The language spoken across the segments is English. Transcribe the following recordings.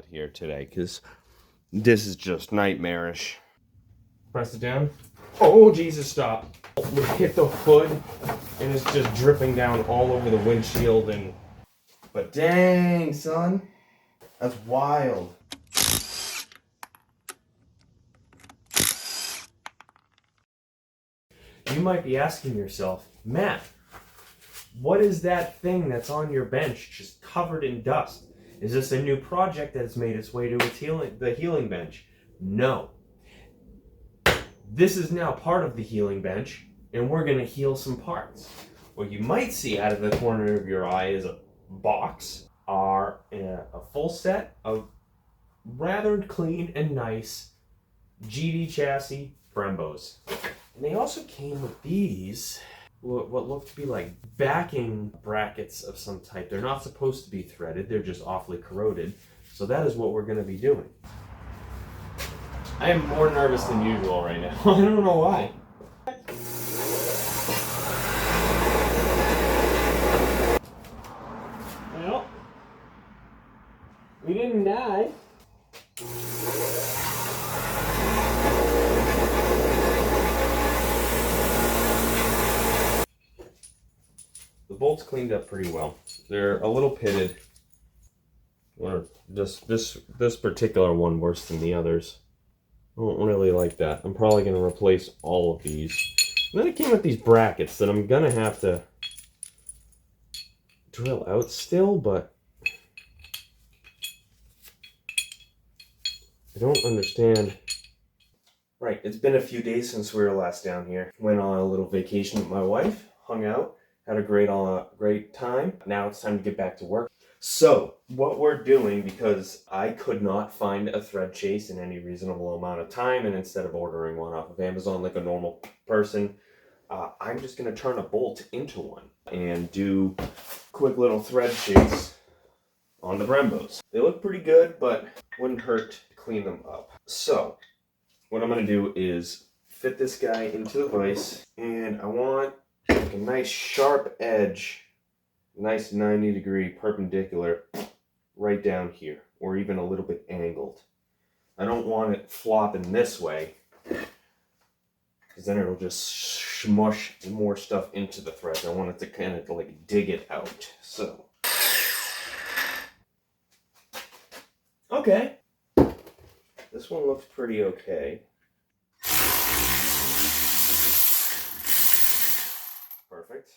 it here today because this is just nightmarish. Press it down. Oh, Jesus, stop. We hit the hood and it's just dripping down all over the windshield and... But dang, son. That's wild. You might be asking yourself, Matt, what is that thing that's on your bench just covered in dust? Is this a new project that's made its way to the healing bench? No. This is now part of the healing bench, and we're going to heal some parts. What you might see out of the corner of your eye is a box, or a full set of rather clean and nice GD chassis Brembos. And they also came with these, what look to be like backing brackets of some type. They're not supposed to be threaded, they're just awfully corroded. So that is what we're going to be doing. I am more nervous than usual right now. I don't know why. Well, we didn't die. The bolts cleaned up pretty well. They're a little pitted. Or just this particular one worse than the others. I don't really like that. I'm probably going to replace all of these. And then it came with these brackets that I'm going to have to drill out still, but I don't understand. Right, it's been a few days since we were last down here. Went on a little vacation with my wife, hung out, had a great time. Now it's time to get back to work. So, what we're doing, because I could not find a thread chase in any reasonable amount of time, and instead of ordering one off of Amazon like a normal person, I'm just going to turn a bolt into one and do quick little thread chase on the Brembos. They look pretty good, but wouldn't hurt to clean them up. So, what I'm going to do is fit this guy into the vise, and I want like a nice sharp edge, nice 90-degree perpendicular right down here, or even a little bit angled. I don't want it flopping this way, because then it'll just smush more stuff into the threads. I want it to kind of like dig it out. So, okay. This one looks pretty okay. Perfect.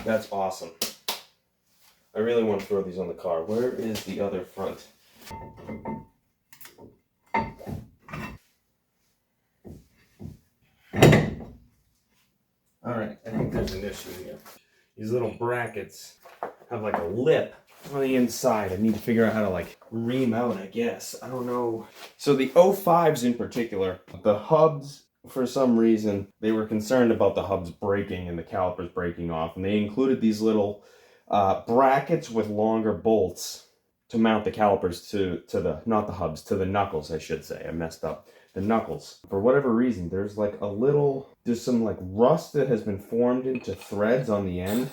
That's awesome. I really want to throw these on the car. Where is the other front? Alright, I think there's an issue here. These little brackets have like a lip on the inside. I need to figure out how to like ream out, I guess. I don't know. So the 05s in particular, the hubs, for some reason, they were concerned about the hubs breaking and the calipers breaking off, and they included these little brackets with longer bolts to mount the calipers to the, not the hubs, to the knuckles, I should say. I messed up. The knuckles. For whatever reason, there's like a little, there's some like rust that has been formed into threads on the end,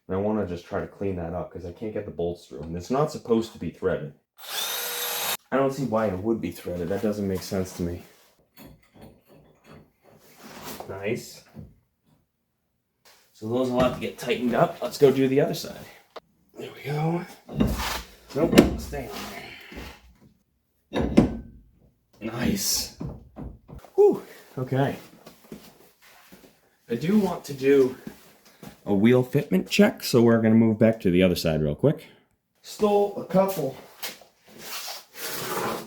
and I want to just try to clean that up because I can't get the bolts through, and it's not supposed to be threaded. I don't see why it would be threaded. That doesn't make sense to me. Nice. So those will have to get tightened up. Let's go do the other side. There we go. Nope, stay on there. Nice. Whew, okay. I do want to do a wheel fitment check, so we're going to move back to the other side real quick. Stole a couple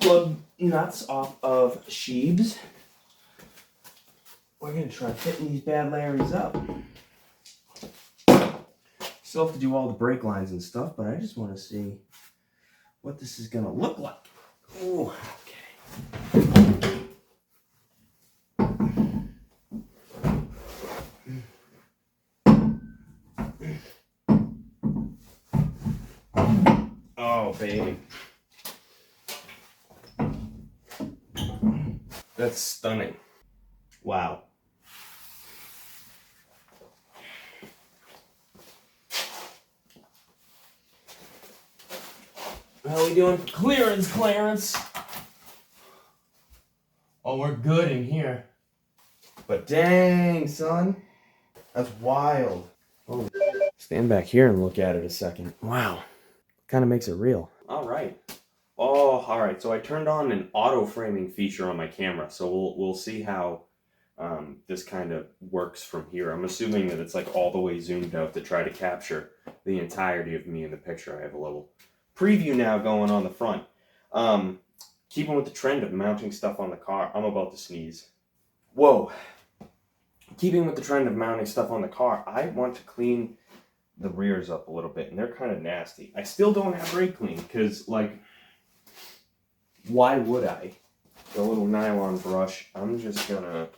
plug nuts off of sheaves. We're going to try fitting these bad Larrys up. Still have to do all the brake lines and stuff, but I just want to see what this is going to look like. Ooh, okay. Oh, baby. That's stunning. Wow. How are we doing? Clearance, Clarence. Oh, we're good in here. But dang, son. That's wild. Oh, stand back here and look at it a second. Wow. Kind of makes it real. All right. Oh, all right. So I turned on an auto framing feature on my camera. So we'll see how this kind of works from here. I'm assuming that it's like all the way zoomed out to try to capture the entirety of me in the picture. I have a little preview now going on the front. Keeping with the trend of mounting stuff on the car. I'm about to sneeze. Whoa. Keeping with the trend of mounting stuff on the car, I want to clean the rears up a little bit, and they're kind of nasty. I still don't have brake clean, because, like, why would I? The little nylon brush, I'm just gonna,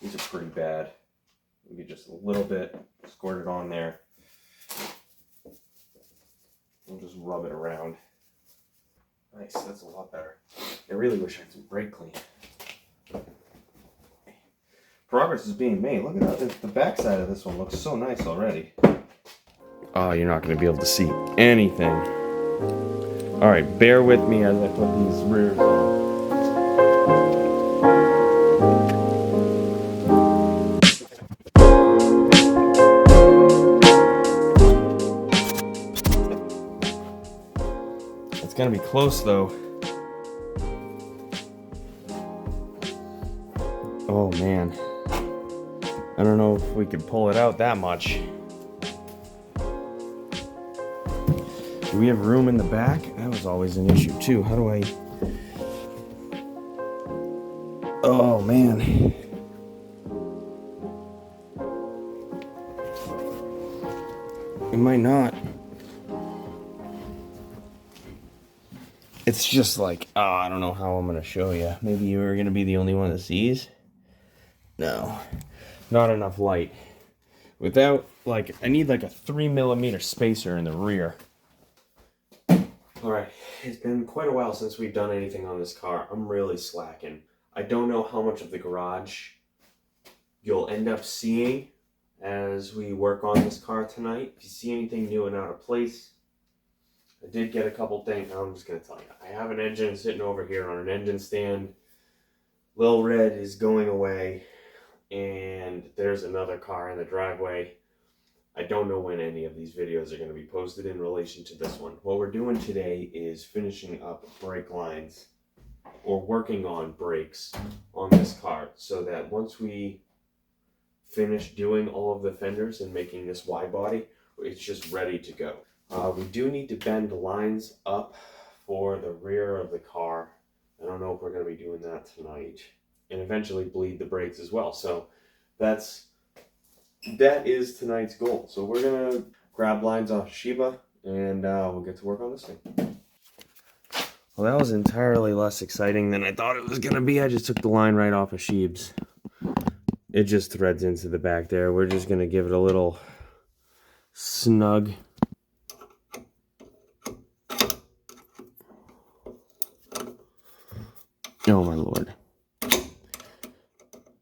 these are pretty bad. Maybe just a little bit, squirt it on there. I'll just rub it around. Nice, that's a lot better. I really wish I had some brake clean. Progress is being made. Look at that. The backside of this one looks so nice already. Oh, you're not going to be able to see anything. All right, bear with me as I put these rears on. It's going to be close, though. Oh, man. I don't know if we can pull it out that much. Do we have room in the back? That was always an issue, too. How do I... Oh, man. It might not. It's just like, oh, I don't know how I'm going to show you. Maybe you're going to be the only one that sees? No. Not enough light. Without, like, I need like a 3mm spacer in the rear. Alright, it's been quite a while since we've done anything on this car. I'm really slacking. I don't know how much of the garage you'll end up seeing as we work on this car tonight. If you see anything new and out of place, I did get a couple things. I'm just going to tell you. I have an engine sitting over here on an engine stand. Lil Red is going away, and there's another car in the driveway. I don't know when any of these videos are going to be posted in relation to this one. What we're doing today is finishing up brake lines, or working on brakes on this car, so that once we finish doing all of the fenders and making this wide body, it's just ready to go. We do need to bend the lines up for the rear of the car. I don't know if we're going to be doing that tonight. And eventually bleed the brakes as well. So that is tonight's goal. So we're going to grab lines off Shiba, and we'll get to work on this thing. Well, that was entirely less exciting than I thought it was going to be. I just took the line right off of Sheeb's. It just threads into the back there. We're just going to give it a little snug. Oh my lord.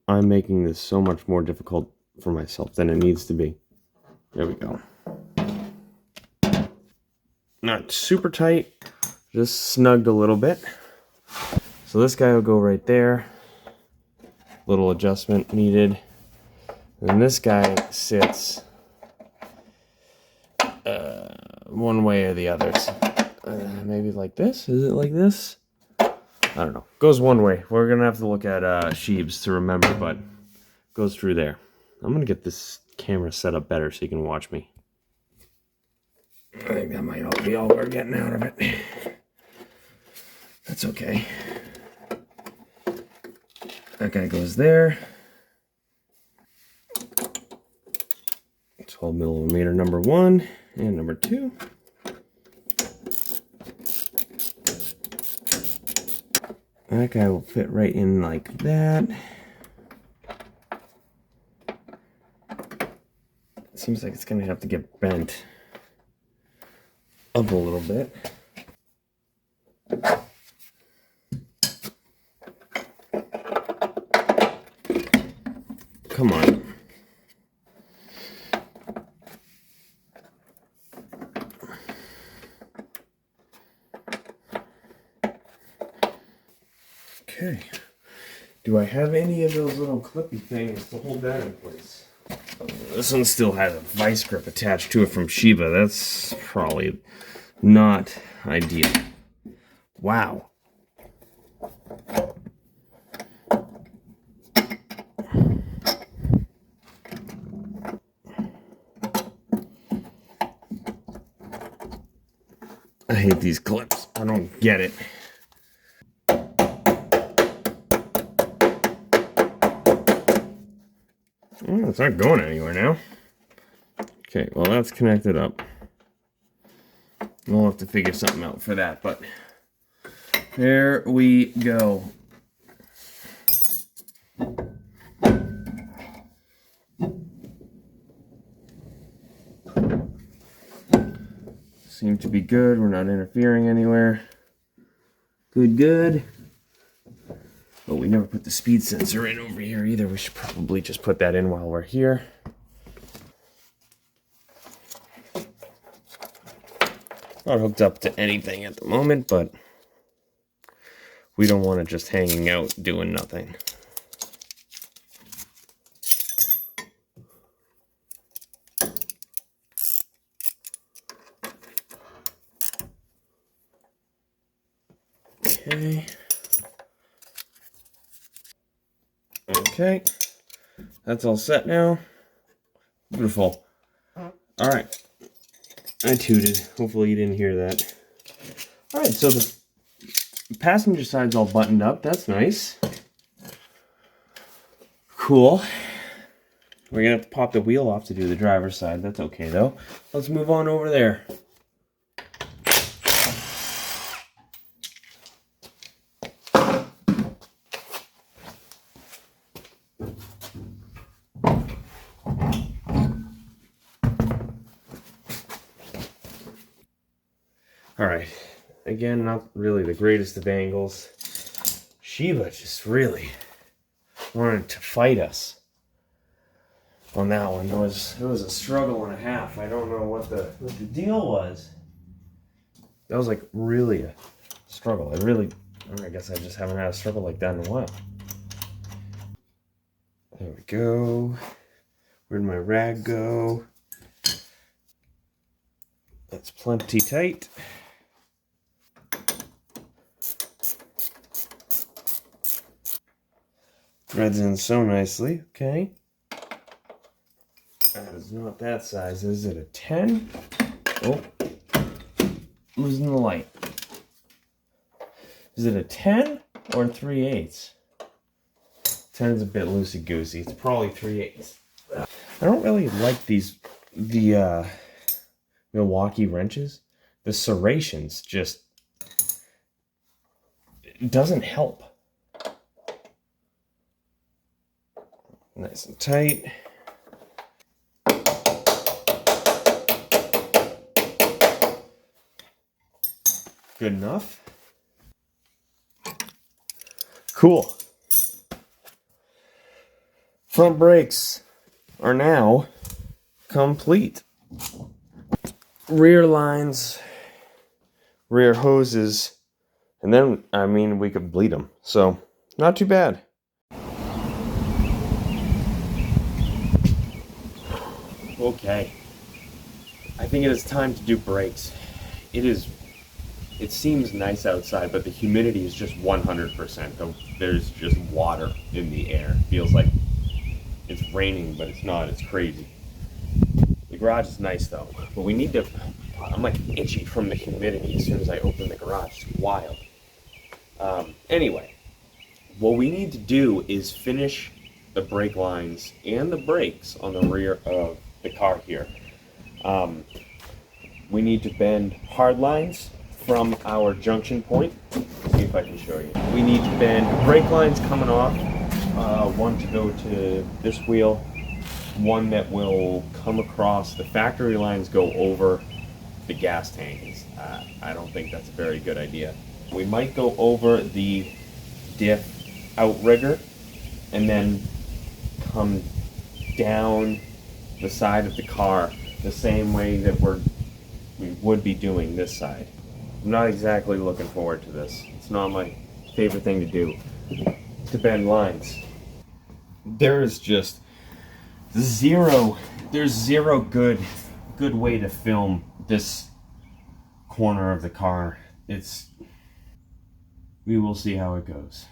I'm making this so much more difficult for myself than it needs to be. There we go. Not super tight, just snugged a little bit. So this guy will go right there. Little adjustment needed. And this guy sits one way or the other. Maybe like this? Is it like this? I don't know. Goes one way. We're going to have to look at Sheeb's to remember, but goes through there. I'm going to get this camera set up better so you can watch me. I think that might all be all we're getting out of it. That's okay. That guy goes there. 12mm number 1 and number 2. That guy will fit right in like that. It seems like it's going to have to get bent up a little bit. come on. Okay. Do I have any of those little clippy things to hold that in place? This one still has a vice grip attached to it from Shiba. That's probably not ideal. Wow. I hate these clips. I don't get it. Oh, it's not going anywhere now. Okay, well that's connected up. We'll have to figure something out for that, but there we go. Seems to be good. We're not interfering anywhere. Good, good. But we never put the speed sensor in over here either. We should probably just put that in while we're here. Not hooked up to anything at the moment, but we don't want it just hanging out doing nothing. Okay. Okay. That's all set now. Beautiful. All right. I tooted. Hopefully you didn't hear that. All right, so the passenger side's all buttoned up. That's nice. Cool. We're gonna have to pop the wheel off to do the driver's side. That's okay though. Let's move on over there. All right, again, not really the greatest of angles. Shiba just really wanted to fight us on that one. It was a struggle and a half. I don't know what the deal was. That was like really a struggle. I guess I just haven't had a struggle like that in a while. There we go. Where'd my rag go? That's plenty tight. Threads in so nicely. Okay. That is not that size. Is it a 10? Oh, losing the light. Is it a 10 or 3/8? 10 is a bit loosey-goosey. It's probably 3/8. I don't really like the Milwaukee wrenches. The serrations just, it doesn't help. Nice and tight. Good enough. Cool. Front brakes are now complete. Rear lines, rear hoses, and then, I mean, we could bleed them. So, not too bad. Okay, I think it is time to do brakes. It seems nice outside, but the humidity is just 100%. There's just water in the air. It feels like it's raining, but it's not. It's crazy. The garage is nice though, but we need to, I'm like itchy from the humidity as soon as I open the garage. It's wild. Anyway, what we need to do is finish the brake lines and the brakes on the rear of the car here. We need to bend hard lines from our junction point. Let's see if I can show you. We need to bend brake lines coming off, one to go to this wheel, one that will come across, the factory lines go over the gas tanks. I don't think that's a very good idea. We might go over the diff outrigger and then come down the side of the car the same way that we would be doing this side. I'm not exactly looking forward to this. It's not my favorite thing to do, to bend lines. There's just zero good way to film this corner of the car. We will see how it goes.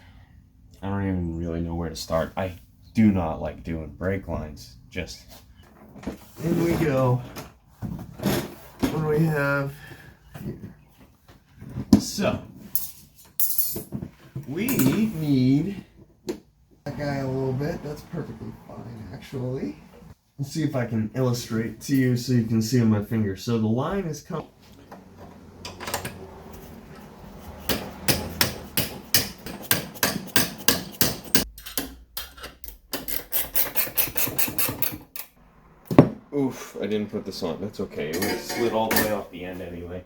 I don't even really know where to start. I do not like doing brake lines. Just in we go. What do we have here? So we need that guy a little bit. That's perfectly fine, actually. Let's see if I can illustrate to you so you can see on my finger. So the line is coming. Oof, I didn't put this on. That's okay. It would have slid all the way off the end anyway.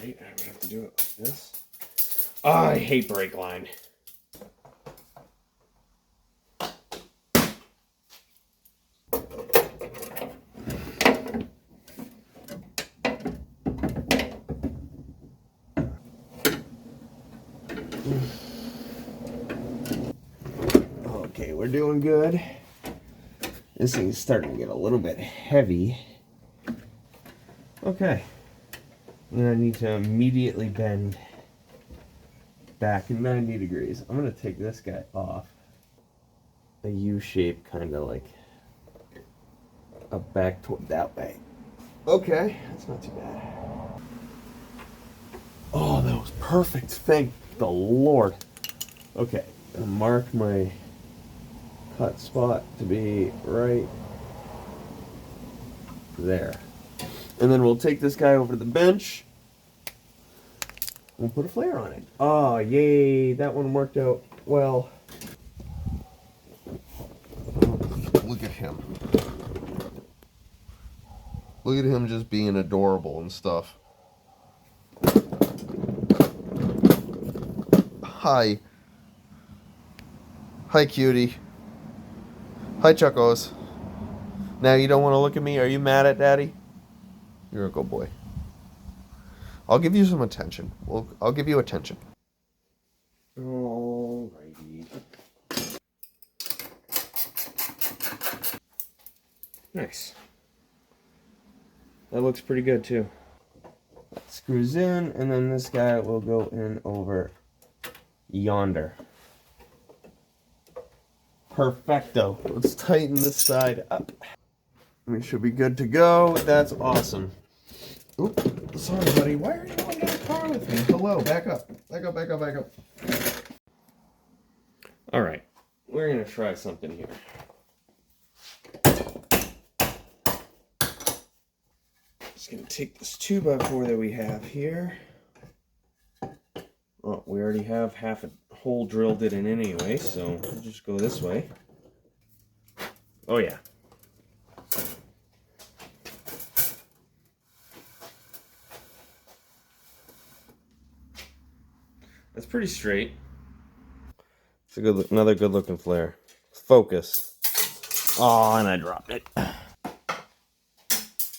Right, I would have to do it like this. Oh, I hate brake line. Okay, we're doing good. This thing's starting to get a little bit heavy. Okay. And I need to immediately bend back in 90 degrees. I'm going to take this guy off. A U shape, kind of like up back toward that way. Okay, that's not too bad. Oh, that was perfect. Thank the Lord. Okay, I'll mark my cut spot to be right there. And then we'll take this guy over to the bench. We'll put a flare on it. Oh, yay. That one worked out well. Look at him. Look at him just being adorable and stuff. Hi. Hi, cutie. Hi, Chuckos. Now you don't want to look at me? Are you mad at Daddy? You're a good boy. I'll give you some attention. I'll give you attention. Alrighty. Nice. That looks pretty good too. That screws in, and then this guy will go in over yonder. Perfecto. Let's tighten this side up. We should be good to go. That's awesome. Oop, sorry, buddy. Why are you in that car with me? Hello, back up. Back up, back up, back up. All right, we're going to try something here. Just going to take this 2x4 that we have here. Oh, we already have half a hole drilled it in anyway, so we'll just go this way. Oh, yeah. That's pretty straight. It's a good, another good looking flare. Focus. Oh, and I dropped it.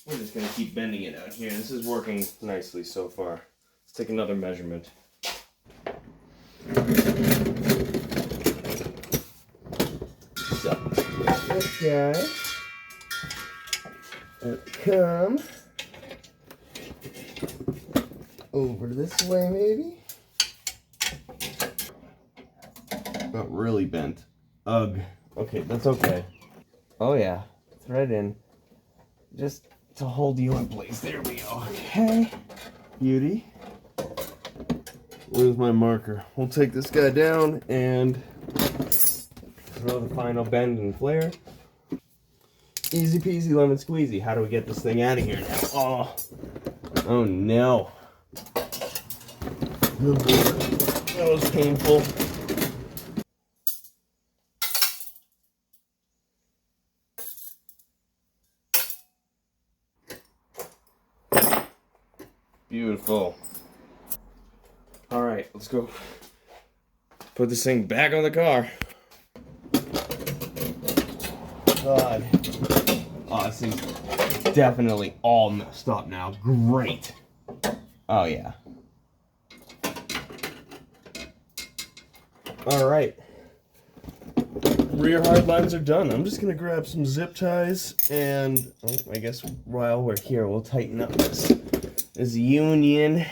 We're just gonna keep bending it out here. This is working nicely so far. Let's take another measurement. So, this guy will come over this way, maybe. Got really bent. Ugh. Okay, that's okay. Oh yeah, thread in. Just to hold you in place. There we go. Okay. Beauty. Where's my marker? We'll take this guy down and throw the final bend and flare. Easy peasy lemon squeezy. How do we get this thing out of here now? Oh. Oh no. That was painful. Beautiful. All right, let's go put this thing back on the car. God. Oh, this thing's definitely all messed up now. Great. Oh, yeah. All right. Rear hard lines are done. I'm just going to grab some zip ties and I guess while we're here, we'll tighten up this union.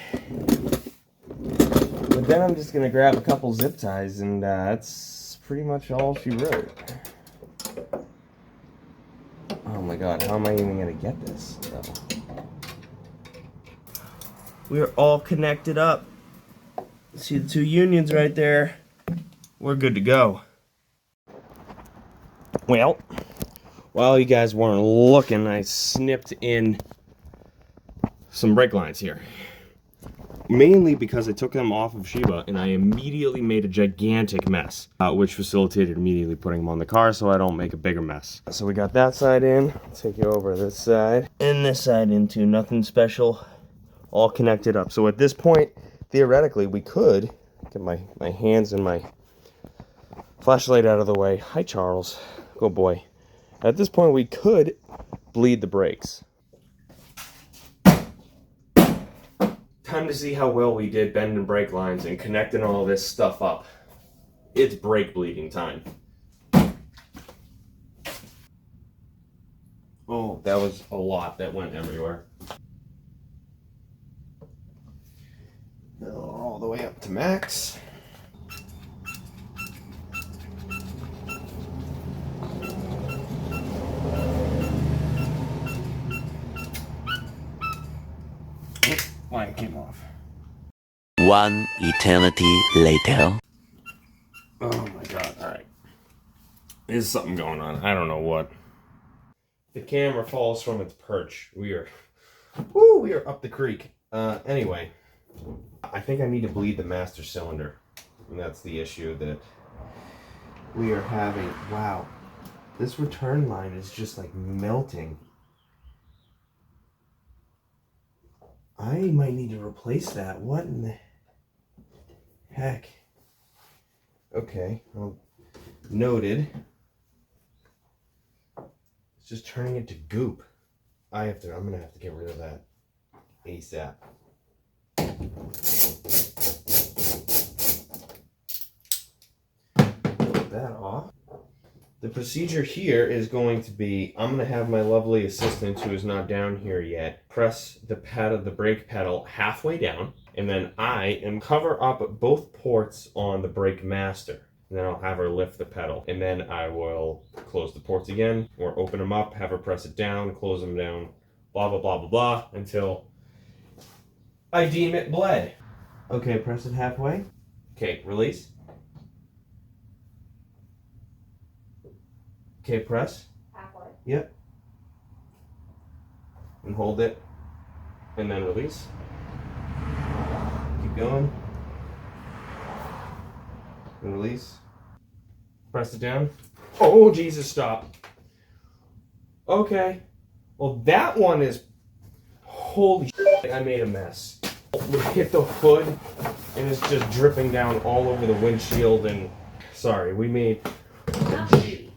But then I'm just going to grab a couple zip ties and that's pretty much all she wrote. Oh my god, how am I even going to get this? We're all connected up. See the two unions right there? We're good to go. Well, while you guys weren't looking, I snipped in some brake lines here. Mainly because I took them off of Sheba and I immediately made a gigantic mess, which facilitated immediately putting them on the car so I don't make a bigger mess. So we got that side in. I'll take you over this side and this side in too. Nothing special, all connected up. So at this point, theoretically, we could get my hands and my flashlight out of the way. Hi, Charles. Good boy. At this point, we could bleed the brakes. Time to see how well we did bending brake lines and connecting all this stuff up. It's brake bleeding time. Oh, that was a lot that went everywhere. All the way up to max. Line came off. One eternity later. Oh my god, alright. There's something going on. I don't know what. The camera falls from its perch. We are up the creek. Anyway, I think I need to bleed the master cylinder. And that's the issue that we are having. Wow. This return line is just like melting. I might need to replace that. What in the heck? Okay, well, noted. It's just turning into goop. I'm gonna have to get rid of that ASAP. Put that off. The procedure here is going to be, I'm going to have my lovely assistant, who is not down here yet, press the brake pedal halfway down, and then I am cover up both ports on the brake master. And then I'll have her lift the pedal, and then I will close the ports again, or open them up, have her press it down, close them down, blah, blah, blah, blah, blah, until I deem it bled. Okay, press it halfway. Okay, release. Okay, press. Halfway. Yep. And hold it. And then release. Keep going. And release. Press it down. Oh, Jesus, stop. Okay. Well, that one is... Holy shit, I made a mess. We hit the hood, and it's just dripping down all over the windshield, and... Sorry, we made...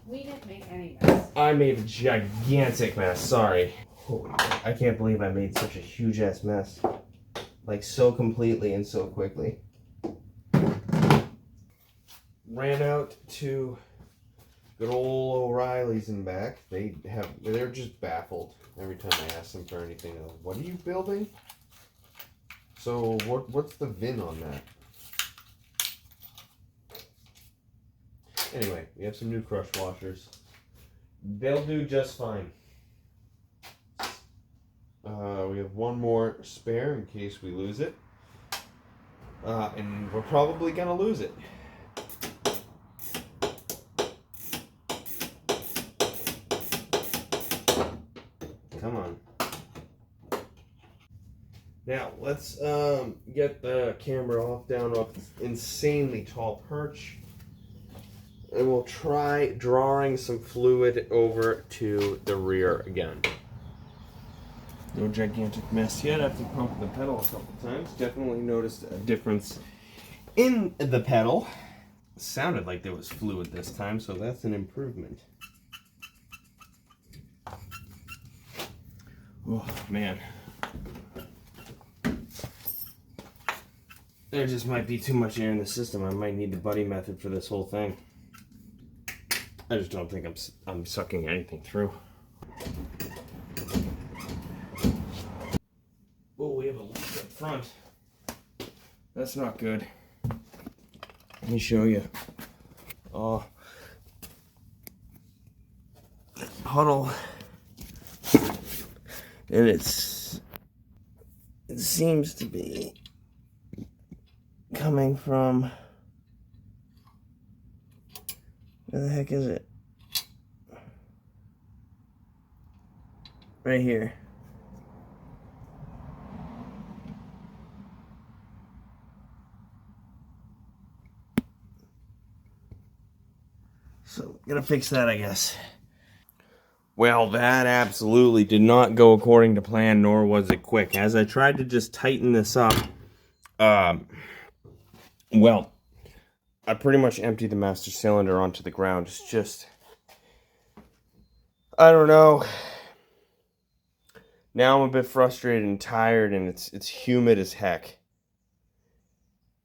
We didn't make any mess. I made a gigantic mess, sorry. Holy, I can't believe I made such a huge ass mess. Like so completely and so quickly. Ran out to good old O'Reilly's and back. They're just baffled every time I ask them for anything. They're like, what are you building? So what's the VIN on that? Anyway, we have some new crush washers. They'll do just fine. We have one more spare in case we lose it. And we're probably gonna lose it. Come on. Now, let's get the camera off down off this insanely tall perch. And we'll try drawing some fluid over to the rear again. No gigantic mess yet after pumping the pedal a couple times. Definitely noticed a difference in the pedal. It sounded like there was fluid this time, so that's an improvement. Oh, man. There just might be too much air in the system. I might need the buddy method for this whole thing. I just don't think I'm sucking anything through. Oh, we have a leak up front. That's not good. Let me show you. Oh, puddle, and it seems to be coming from, where the heck is it? Right here. So, gonna fix that, I guess. Well, that absolutely did not go according to plan, nor was it quick. As I tried to just tighten this up, well, I pretty much emptied the master cylinder onto the ground. It's just, I don't know. Now I'm a bit frustrated and tired, and it's humid as heck.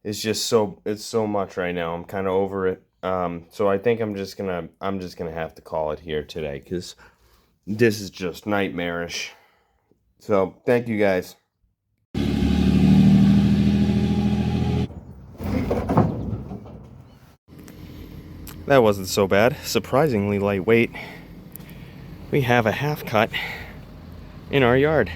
It's just so much right now. I'm kind of over it. So I think I'm just gonna have to call it here today, because this is just nightmarish. So thank you guys. That wasn't so bad. Surprisingly lightweight. We have a half cut in our yard.